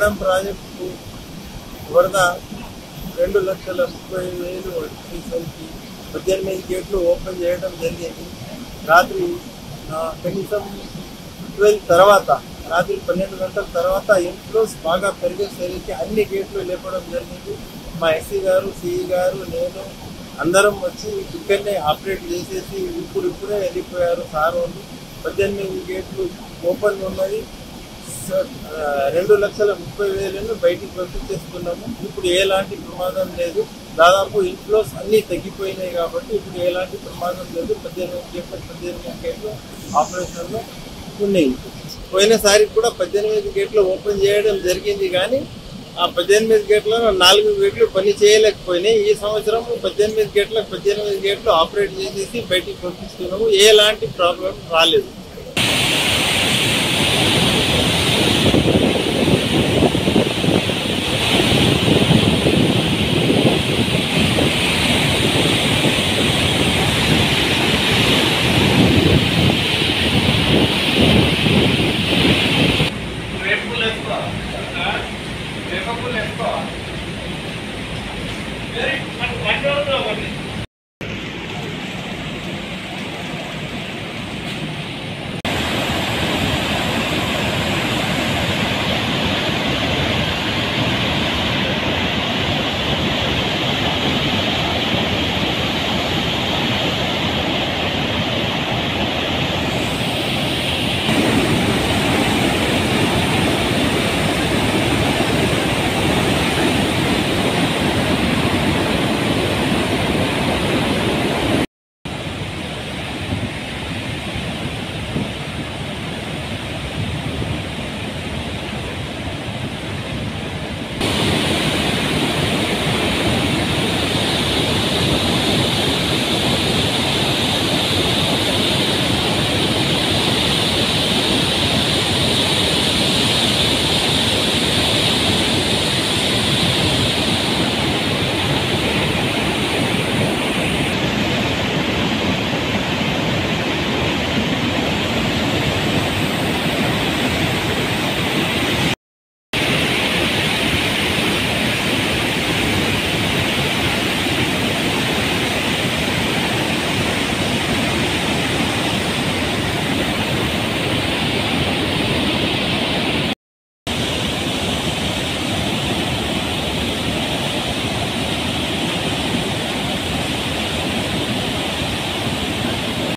మడం project వరద 2,30,000 వచ్చేసరికి 18 గేట్లు ఓపెన్ చేయడం జరిగింది. రాత్రి కనీసం 12 తర్వాత, రాత్రి 12 గంటల తర్వాత ఇన్ఫ్లోస్ బాగా పెరిగేసరికి అన్ని గేట్లు లేపడం జరిగింది. మా ఎస్సీ గారు, సిఈ గారు, నేను అందరం వచ్చి ఇక్కడనే ఆపరేట్ చేసేసి ఇప్పుడే వెళ్ళిపోయారు సార్ వాళ్ళు. 18 గేట్లు ఓపెన్ ఉన్నది. 2,30,000 బయటికి పంపించేస్తున్నాము. ఇప్పుడు ఎలాంటి ప్రమాదం లేదు. దాదాపు ఇన్ఫ్లోస్ అన్నీ తగ్గిపోయినాయి కాబట్టి ఇప్పుడు ఎలాంటి ప్రమాదం లేదు. 18 గేట్లు ఆపరేషన్లో ఉన్నాయి. పోయినసారి కూడా 18 గేట్లు ఓపెన్ చేయడం జరిగింది, కానీ ఆ 18 గేట్లలో 4 గేట్లు పని చేయలేకపోయినాయి. ఈ సంవత్సరం 18 గేట్లు ఆపరేట్ చేసేసి బయటికి పంపిస్తున్నాము. ఎలాంటి ప్రాబ్లం రాలేదు. Very